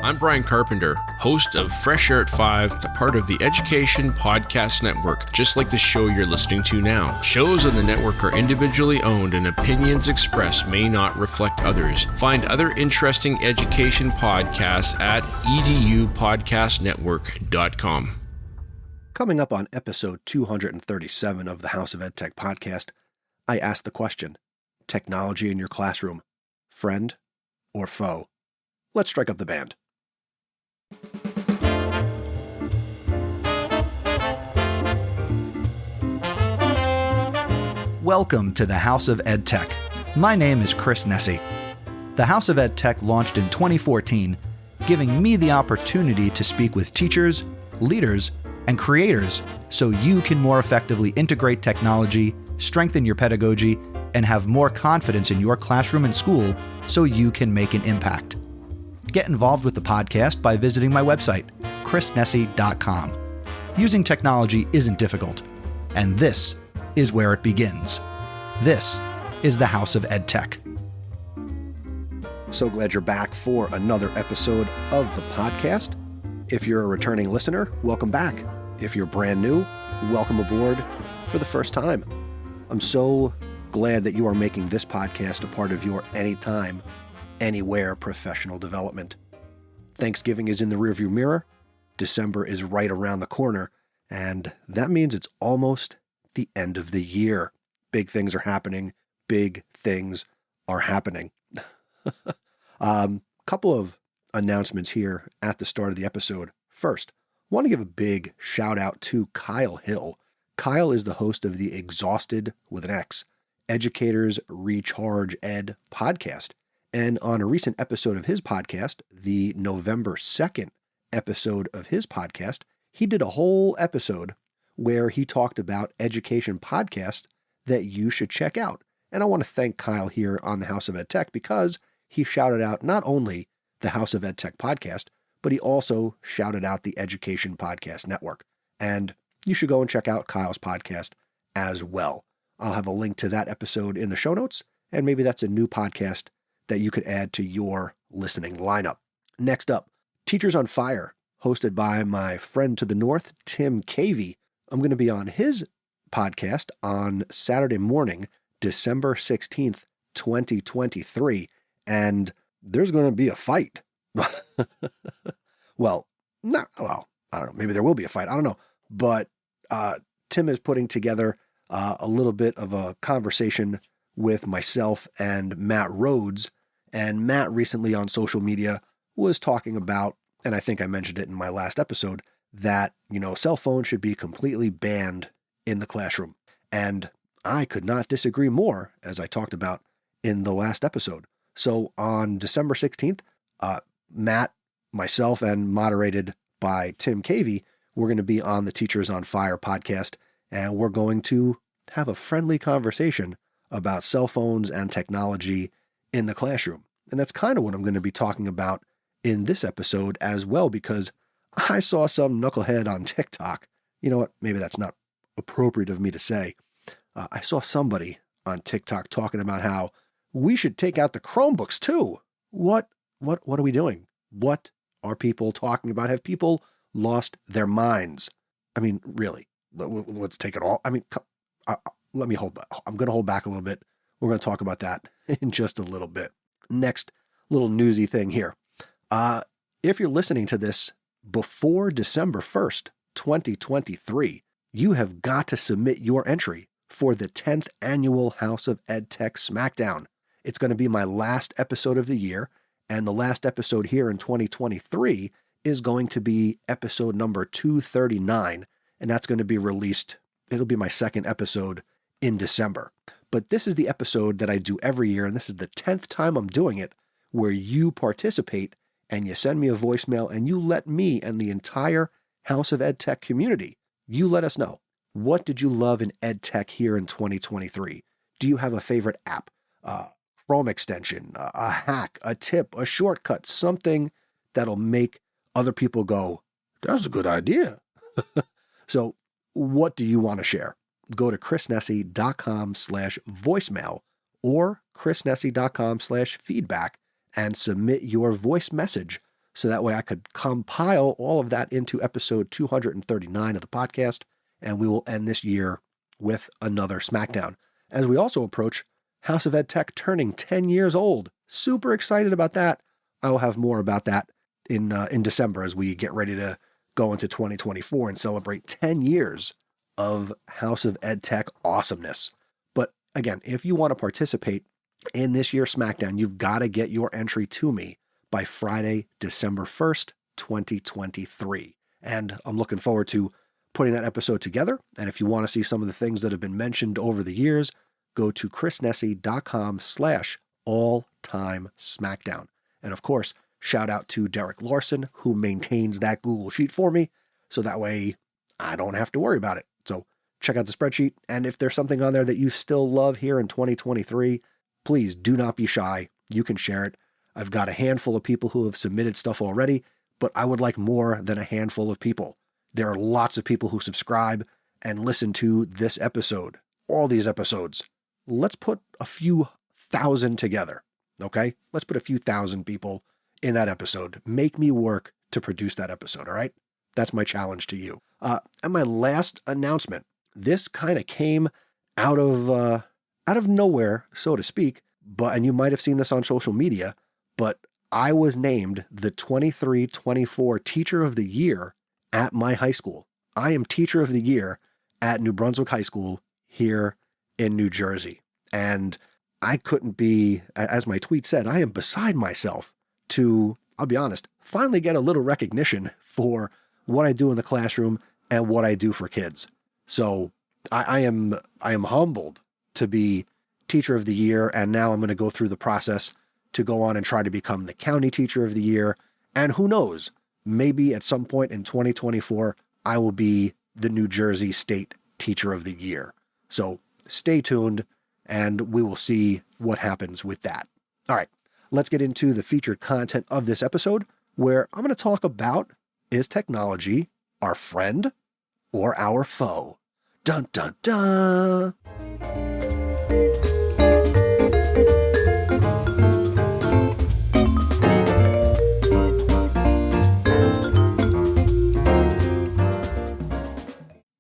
I'm Brian Carpenter, host of Fresh Air at 5, a part of the Education Podcast Network, just like the show you're listening to now. Shows on the network are individually owned and opinions expressed may not reflect others. Find other interesting education podcasts at edupodcastnetwork.com. Coming up on episode 237 of the House of EdTech podcast, I asked the question, technology in your classroom, friend or foe? Let's strike up the band. Welcome to the House of EdTech. My name is Chris Nessie. The House of EdTech launched in 2014, giving me the opportunity to speak with teachers, leaders, and creators so you can more effectively integrate technology, strengthen your pedagogy, and have more confidence in your classroom and school so you can make an impact. Get involved with the podcast by visiting my website, chrisnessie.com. Using technology isn't difficult, and this is where it begins. This is the House of EdTech. So glad you're back for another episode of the podcast. If you're a returning listener, welcome back. If you're brand new, welcome aboard for the first time. I'm so glad that you are making this podcast a part of your anytime, anywhere professional development. Thanksgiving is in the rearview mirror. December is right around the corner, and that means it's almost the end of the year. Big things are happening. Big things are happening. Couple of announcements here at the start of the episode. First, I want to give a big shout out to Kyle Hill. Kyle is the host of the Exhausted with an X Educators RechargED podcast. And on a recent episode of his podcast, the November 2nd episode of his podcast, he did a whole episode where he talked about education podcasts that you should check out. And I want to thank Kyle here on the House of EdTech because he shouted out not only the House of EdTech podcast, but he also shouted out the Education Podcast Network. And you should go and check out Kyle's podcast as well. I'll have a link to that episode in the show notes, and maybe that's a new podcast that you could add to your listening lineup. Next up, Teachers on Fire, hosted by my friend to the north, Tim Cavey. I'm going to be on his podcast on Saturday morning, December 16th, 2023, and there's going to be a fight. I don't know. Maybe there will be a fight. I don't know. But Tim is putting together a little bit of a conversation with myself and Matt Rhodes. And Matt recently on social media was talking about, and I think I mentioned it in my last episode, that, cell phones should be completely banned in the classroom. And I could not disagree more, as I talked about in the last episode. So on December 16th, Matt, myself, and moderated by Tim Cavey, we're going to be on the Teachers on Fire podcast, and we're going to have a friendly conversation about cell phones and technology in the classroom. And that's kind of what I'm going to be talking about in this episode as well, because I saw some knucklehead on TikTok. You know what? Maybe that's not appropriate of me to say. I saw somebody on TikTok talking about how we should take out the Chromebooks too. What are we doing? What are people talking about? Have people lost their minds? I mean, really, let's take it all. I mean, let me hold back. I'm going to hold back a little bit. We're going to talk about that in just a little bit. Next little newsy thing here. If you're listening to this before December 1st, 2023, you have got to submit your entry for the 10th annual House of EdTech Smackdown. It's going to be my last episode of the year, and the last episode here in 2023 is going to be episode number 239, and that's going to be released. It'll be my second episode in December. But this is the episode that I do every year, and this is the 10th time I'm doing it, where you participate and you send me a voicemail and you let me and the entire House of EdTech community, you let us know. What did you love in EdTech here in 2023? Do you have a favorite app, Chrome extension, a hack, a tip, a shortcut, something that'll make other people go, that's a good idea. So what do you want to share? Go to chrisnessie.com/voicemail or chrisnessie.com/feedback and submit your voice message so that way I could compile all of that into episode 239 of the podcast, and we will end this year with another Smackdown. As we also approach House of EdTech turning 10 years old. Super excited about that. I will have more about that in December as we get ready to go into 2024 and celebrate 10 years of House of EdTech awesomeness. But again, if you want to participate in this year's Smackdown, you've got to get your entry to me by Friday, December 1st, 2023. And I'm looking forward to putting that episode together. And if you want to see some of the things that have been mentioned over the years, go to chrisnessy.com/all-time Smackdown. And of course, shout out to Derek Larson, who maintains that Google Sheet for me, so that way I don't have to worry about it. So check out the spreadsheet. And if there's something on there that you still love here in 2023, please do not be shy. You can share it. I've got a handful of people who have submitted stuff already, but I would like more than a handful of people. There are lots of people who subscribe and listen to this episode, all these episodes. Let's put a few thousand together, okay? Let's put a few thousand people in that episode. Make me work to produce that episode, all right? That's my challenge to you. And my last announcement, this kind of came out of nowhere, so to speak, and you might have seen this on social media, but I was named the 23-24 Teacher of the Year at my high school. I am Teacher of the Year at New Brunswick High School here in New Jersey. And I couldn't be, as my tweet said, I am beside myself to, I'll be honest, finally get a little recognition for what I do in the classroom and what I do for kids. So I am humbled to be Teacher of the Year, and now I'm going to go through the process to go on and try to become the County Teacher of the Year. And who knows, maybe at some point in 2024, I will be the New Jersey State Teacher of the Year. So stay tuned, and we will see what happens with that. All right, let's get into the featured content of this episode, where I'm going to talk about, is technology our friend or our foe? Dun, dun, dun!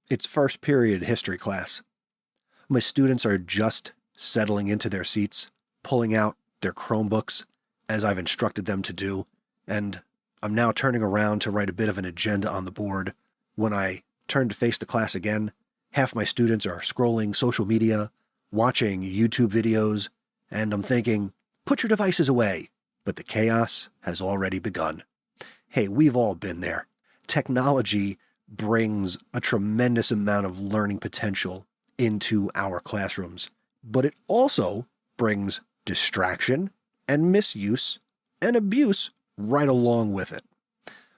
It's first period history class. My students are just settling into their seats, pulling out their Chromebooks, as I've instructed them to do, and I'm now turning around to write a bit of an agenda on the board. When I turn to face the class again, half my students are scrolling social media, watching YouTube videos, and I'm thinking, put your devices away. But the chaos has already begun. Hey, we've all been there. Technology brings a tremendous amount of learning potential into our classrooms, but it also brings distraction and misuse and abuse right along with it.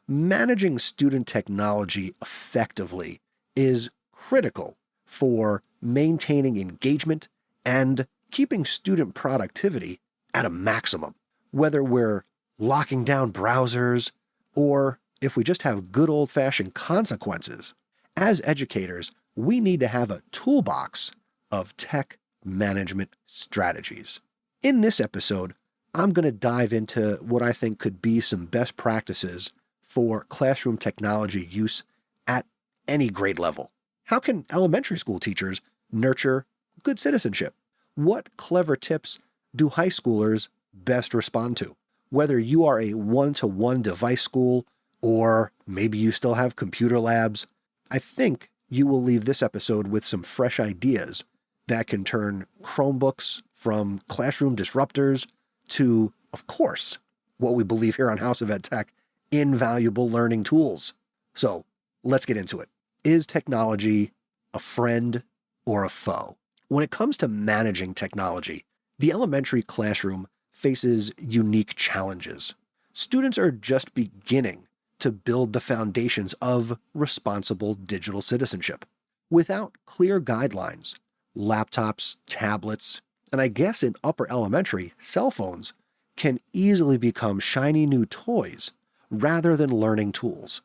Managing student technology effectively is critical for maintaining engagement and keeping student productivity at a maximum. Whether we're locking down browsers or if we just have good old-fashioned consequences, as educators, we need to have a toolbox of tech management strategies. In this episode, I'm going to dive into what I think could be some best practices for classroom technology use at any grade level. How can elementary school teachers nurture good citizenship? What clever tips do high schoolers best respond to? Whether you are a one-to-one device school or maybe you still have computer labs, I think you will leave this episode with some fresh ideas that can turn Chromebooks from classroom disruptors to, of course, what we believe here on House of EdTech, invaluable learning tools. So let's get into it. Is technology a friend or a foe? When it comes to managing technology, the elementary classroom faces unique challenges. Students are just beginning to build the foundations of responsible digital citizenship. Without clear guidelines, laptops, tablets, and I guess in upper elementary, cell phones can easily become shiny new toys rather than learning tools.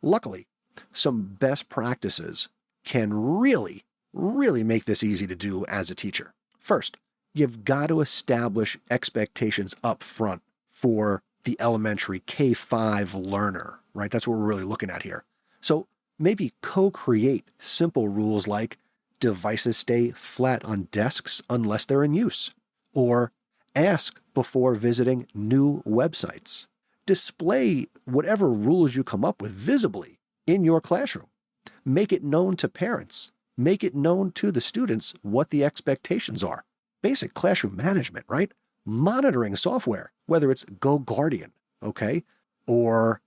Luckily, some best practices can really make this easy to do as a teacher. First, you've got to establish expectations up front for the elementary K-5 learner, right? That's what we're really looking at here. So maybe co-create simple rules like devices stay flat on desks unless they're in use, or ask before visiting new websites. Display whatever rules you come up with visibly in your classroom. Make it known to parents. Make it known to the students what the expectations are. Basic classroom management, right? Monitoring software, whether it's GoGuardian, okay, or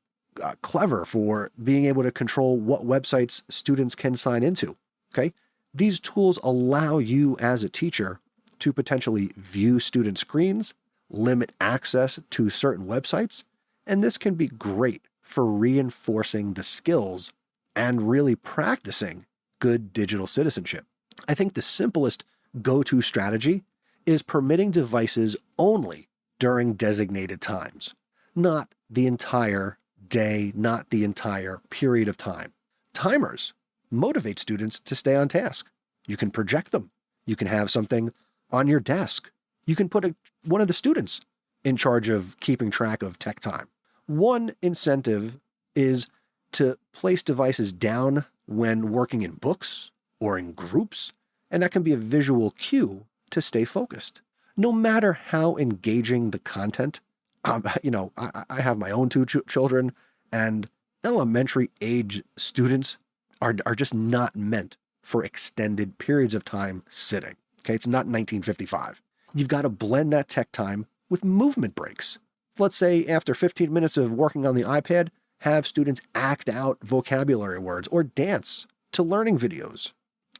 Clever for being able to control what websites students can sign into, okay? These tools allow you as a teacher to potentially view student screens, limit access to certain websites, and this can be great for reinforcing the skills and really practicing good digital citizenship. I think the simplest go-to strategy is permitting devices only during designated times, not the entire day, not the entire period of time. Timers motivate students to stay on task. You can project them. You can have something on your desk. You can put one of the students in charge of keeping track of tech time. One incentive is to place devices down when working in books or in groups, and that can be a visual cue to stay focused. No matter how engaging the content, I have my own two children, and elementary age students are just not meant for extended periods of time sitting. Okay, it's not 1955. You've got to blend that tech time with movement breaks. Let's say after 15 minutes of working on the iPad, have students act out vocabulary words or dance to learning videos.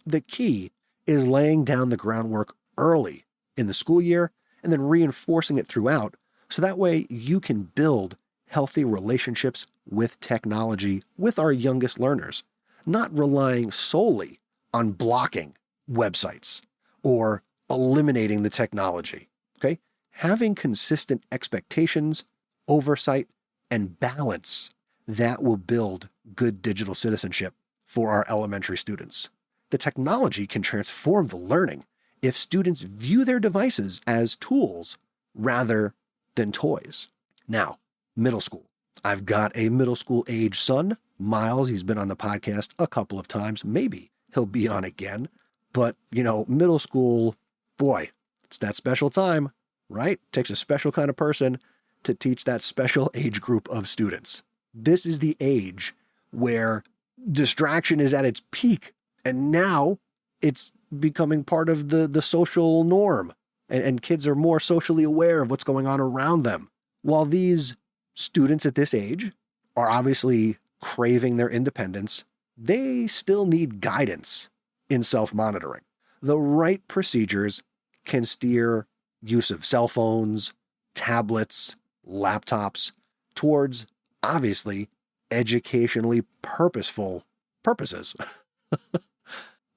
The key is laying down the groundwork early in the school year and then reinforcing it throughout, so that way you can build healthy relationships with technology with our youngest learners, not relying solely on blocking websites or eliminating the technology. Okay? Having consistent expectations, oversight, and balance, that will build good digital citizenship for our elementary students. The technology can transform the learning if students view their devices as tools rather than toys. Now, middle school. I've got a middle school age son, Miles. He's been on the podcast a couple of times. Maybe he'll be on again. But, middle school, boy, it's that special time, right? Takes a special kind of person to teach that special age group of students. This is the age where distraction is at its peak, and now it's becoming part of the social norm, and kids are more socially aware of what's going on around them. While these students at this age are obviously craving their independence, they still need guidance in self-monitoring. The right procedures can steer use of cell phones, tablets, laptops towards, obviously, educationally purposeful purposes.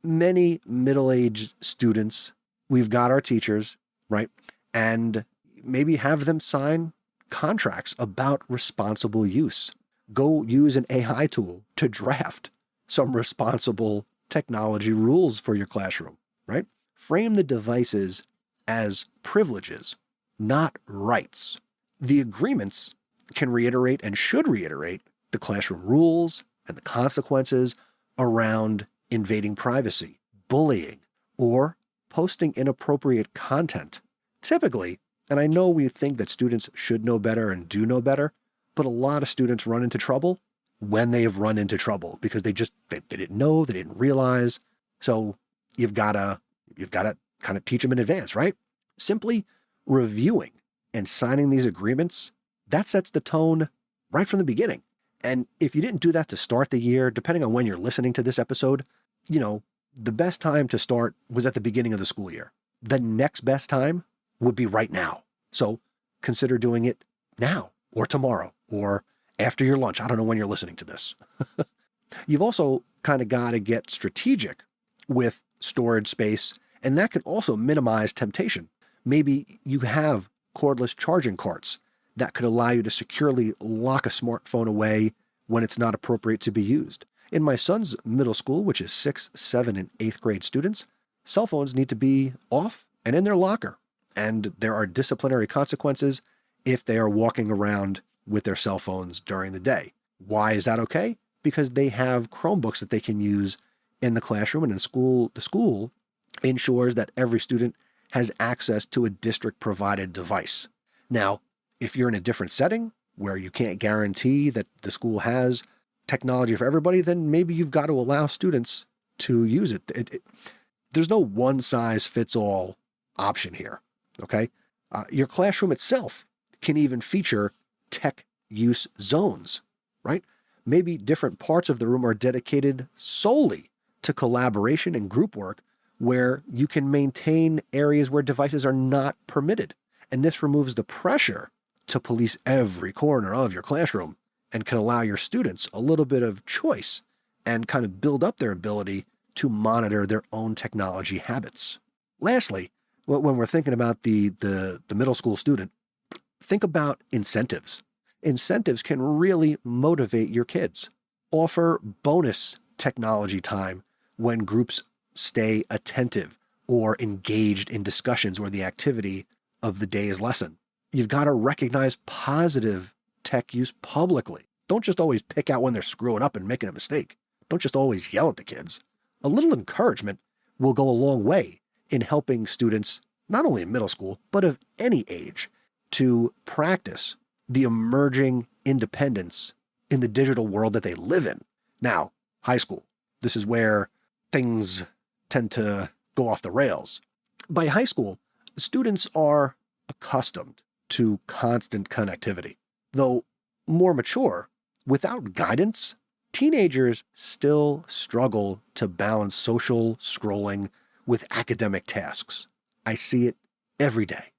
Many middle-aged students, we've got our teachers, right? And maybe have them sign contracts about responsible use. Go use an AI tool to draft some responsible technology rules for your classroom, right? Frame the devices as privileges, not rights. The agreements can reiterate and should reiterate the classroom rules and the consequences around invading privacy, bullying, or posting inappropriate content. Typically, and I know we think that students should know better and do know better, but a lot of students run into trouble when they have run into trouble because they didn't know, they didn't realize. So you've got to kind of teach them in advance, right? Simply reviewing and signing these agreements, that sets the tone right from the beginning. And if you didn't do that to start the year, depending on when you're listening to this episode, the best time to start was at the beginning of the school year. The next best time would be right now. So consider doing it now or tomorrow or after your lunch. I don't know when you're listening to this. You've also kind of got to get strategic with storage space, and that can also minimize temptation. Maybe you have cordless charging carts that could allow you to securely lock a smartphone away when it's not appropriate to be used. In my son's middle school, which is 6th, 7th, and 8th grade students, cell phones need to be off and in their locker, and there are disciplinary consequences if they are walking around with their cell phones during the day. Why is that okay? Because they have Chromebooks that they can use in the classroom, and in school. The school ensures that every student has access to a district-provided device. Now, if you're in a different setting where you can't guarantee that the school has technology for everybody, then maybe you've got to allow students to use it. There's no one-size-fits-all option here, okay? Your classroom itself can even feature tech use zones, right? Maybe different parts of the room are dedicated solely to collaboration and group work, where you can maintain areas where devices are not permitted. And this removes the pressure to police every corner of your classroom and can allow your students a little bit of choice and kind of build up their ability to monitor their own technology habits. Lastly, when we're thinking about the middle school student, think about incentives. Incentives can really motivate your kids. Offer bonus technology time when groups stay attentive or engaged in discussions or the activity of the day's lesson. You've got to recognize positive tech use publicly. Don't just always pick out when they're screwing up and making a mistake. Don't just always yell at the kids. A little encouragement will go a long way in helping students, not only in middle school, but of any age, to practice the emerging independence in the digital world that they live in. Now, high school, this is where things tend to go off the rails. By high school, students are accustomed to constant connectivity. Though more mature, without guidance, teenagers still struggle to balance social scrolling with academic tasks. I see it every day.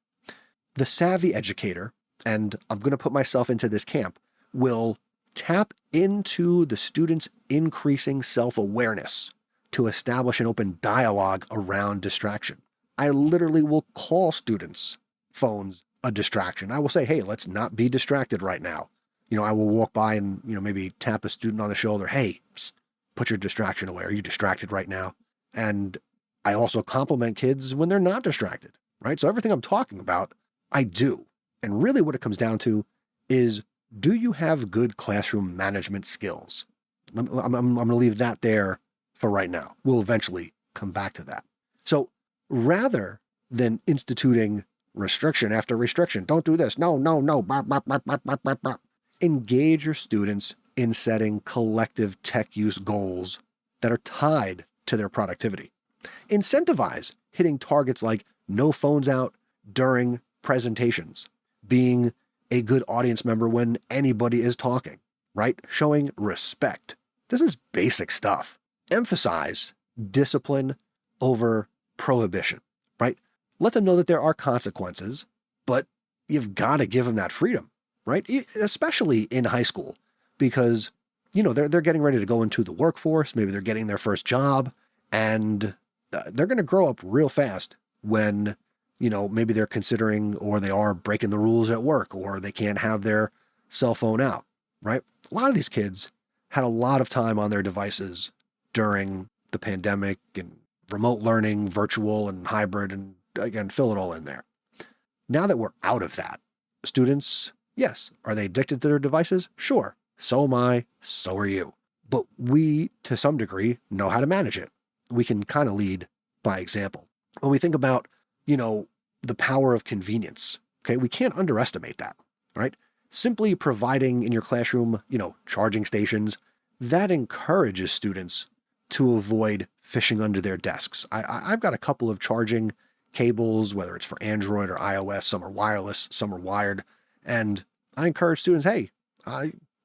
The savvy educator, and I'm going to put myself into this camp, will tap into the student's increasing self-awareness to establish an open dialogue around distraction. I literally will call students' phones a distraction. I will say, hey, let's not be distracted right now. I will walk by and, maybe tap a student on the shoulder. Hey, psst, put your distraction away. Are you distracted right now? And I also compliment kids when they're not distracted, right? So everything I'm talking about, I do. And really what it comes down to is, do you have good classroom management skills? I'm going to leave that there for right now. We'll eventually come back to that. So rather than instituting restriction after restriction, don't do this, no, engage your students in setting collective tech use goals that are tied to their productivity. Incentivize hitting targets like no phones out during presentations, being a good audience member when anybody is talking, right? Showing respect. This is basic stuff. Emphasize discipline over prohibition, right? Let them know that there are consequences, but you've got to give them that freedom, right? Especially in high school, because, they're getting ready to go into the workforce. Maybe they're getting their first job, and they're going to grow up real fast when, maybe they're considering, or they are breaking the rules at work, or they can't have their cell phone out, right? A lot of these kids had a lot of time on their devices during the pandemic and remote learning, virtual and hybrid, and again, fill it all in there. Now that we're out of that, students, yes, are they addicted to their devices? Sure. So am I. So are you. But we, to some degree, know how to manage it. We can kind of lead by example. When we think about, the power of convenience, okay, we can't underestimate that, right? Simply providing in your classroom, charging stations, that encourages students to avoid fishing under their desks. I've got a couple of charging cables, whether it's for Android or iOS. Some are wireless, some are wired. And I encourage students, hey,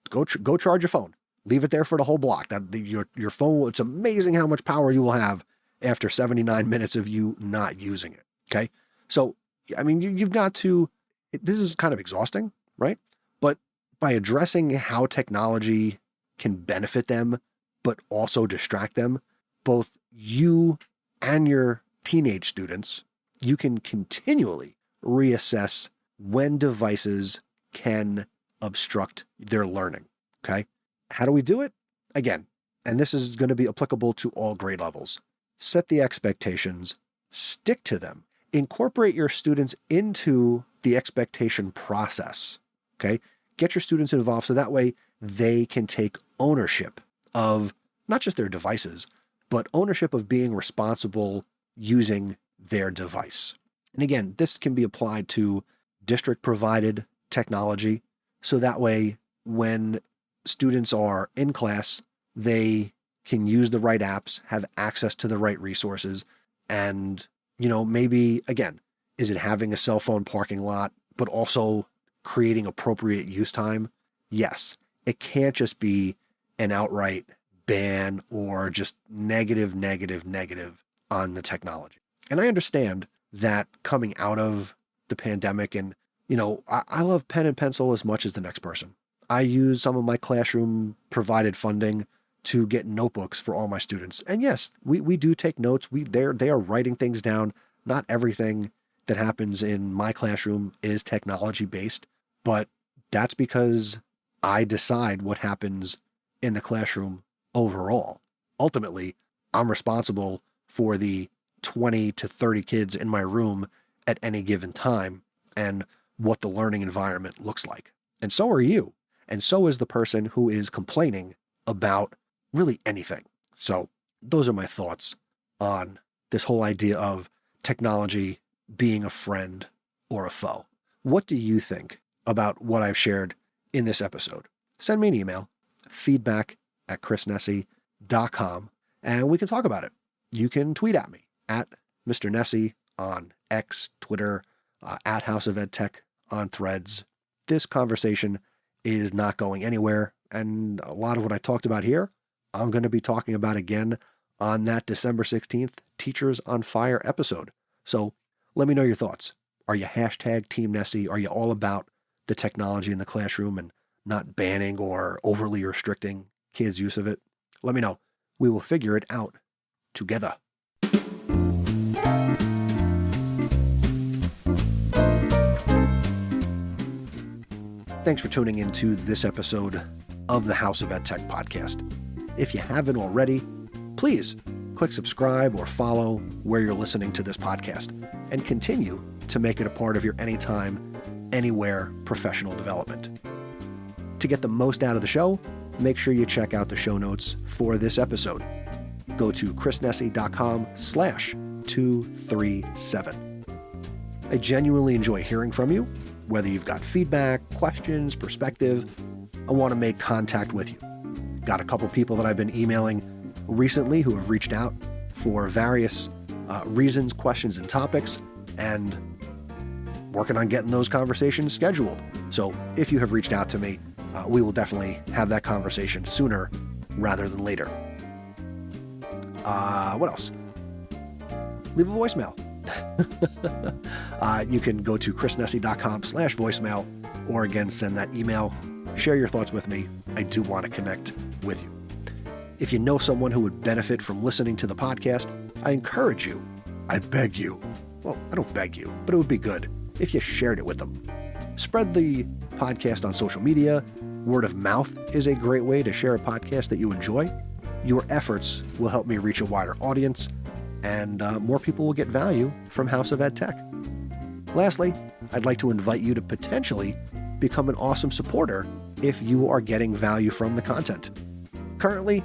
go charge your phone. Leave it there for the whole block. Your phone, it's amazing how much power you will have after 79 minutes of you not using it, okay? So, you've got to, this is kind of exhausting, right? But by addressing how technology can benefit them, but also distract them, both you and your teenage students, you can continually reassess when devices can obstruct their learning, okay? How do we do it? Again, and this is going to be applicable to all grade levels. Set the expectations, stick to them, incorporate your students into the expectation process. Okay? Get your students involved so that way they can take ownership of not just their devices, but ownership of being responsible using their device. And again, this can be applied to district-provided technology, so that way when students are in class, they can use the right apps, have access to the right resources, and, maybe, again, is it having a cell phone parking lot, but also creating appropriate use time? Yes. It can't just be an outright ban or just negative on the technology. And I understand that coming out of the pandemic, and, I love pen and pencil as much as the next person. I use some of my classroom provided funding to get notebooks for all my students. And yes, we do take notes. They are writing things down. Not everything that happens in my classroom is technology based, but that's because I decide what happens in the classroom overall. Ultimately, I'm responsible for the 20 to 30 kids in my room at any given time and what the learning environment looks like. And so are you. And so is the person who is complaining about really anything. So those are my thoughts on this whole idea of technology being a friend or a foe. What do you think about what I've shared in this episode? Send me an email, feedback@chrisnessy.com, and we can talk about it. You can tweet at me at Mr. Nessy on X, Twitter, at House of EdTech on Threads. This conversation is not going anywhere, and a lot of what I talked about here, I'm going to be talking about again on that December 16th Teachers on Fire episode. So let me know your thoughts. Are you hashtag Team Nessy? Are you all about the technology in the classroom and not banning or overly restricting kids' use of it? Let me know. We will figure it out together. Thanks for tuning into this episode of the House of EdTech podcast. If you haven't already, please click subscribe or follow where you're listening to this podcast and continue to make it a part of your anytime, anywhere professional development. To get the most out of the show, make sure you check out the show notes for this episode. Go to chrisnessy.com/237. I genuinely enjoy hearing from you, whether you've got feedback, questions, perspective. I want to make contact with you. Got a couple people that I've been emailing recently who have reached out for various reasons, questions, and topics, and working on getting those conversations scheduled. So if you have reached out to me, we will definitely have that conversation sooner rather than later. What else? Leave a voicemail. You can go to chrisnessy.com/voicemail, or again, send that email. Share your thoughts with me. I do want to connect with you. If you know someone who would benefit from listening to the podcast, I encourage you, I beg you, well, I don't beg you, but it would be good if you shared it with them. Spread the podcast on social media. Word of mouth is a great way to share a podcast that you enjoy. Your efforts will help me reach a wider audience, and more people will get value from House of EdTech. Lastly, I'd like to invite you to potentially become an awesome supporter if you are getting value from the content. Currently,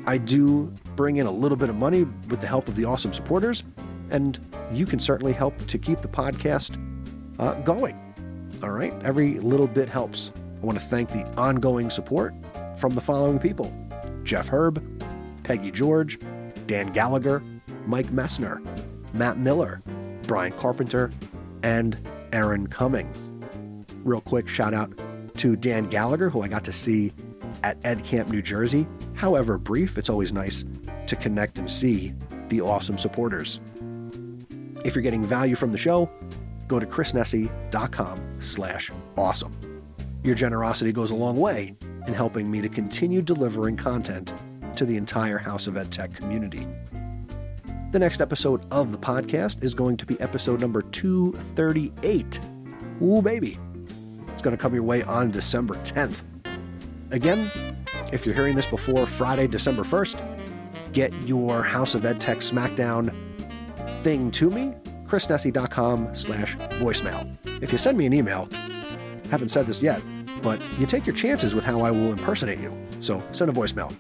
I do bring in a little bit of money with the help of the awesome supporters, and you can certainly help to keep the podcast going. All right? Every little bit helps. I want to thank the ongoing support from the following people: Jeff Herb, Peggy George, Dan Gallagher, Mike Messner, Matt Miller, Brian Carpenter, and Aaron Cummings. Real quick shout out to Dan Gallagher, who I got to see at Ed Camp, New Jersey. However brief, it's always nice to connect and see the awesome supporters. If you're getting value from the show, go to chrisnessy.com/awesome. Your generosity goes a long way in helping me to continue delivering content to the entire House of EdTech community. The next episode of the podcast is going to be episode number 238. Ooh, baby. It's going to come your way on December 10th. Again, if you're hearing this before Friday, December 1st, get your House of EdTech Smackdown thing to me, chrisnessy.com/voicemail. If you send me an email, haven't said this yet, but you take your chances with how I will impersonate you. So send a voicemail.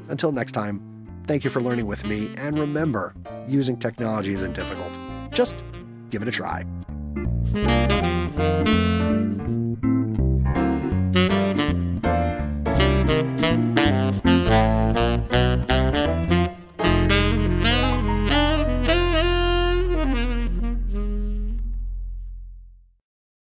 Until next time, thank you for learning with me, and remember, using technology isn't difficult. Just give it a try.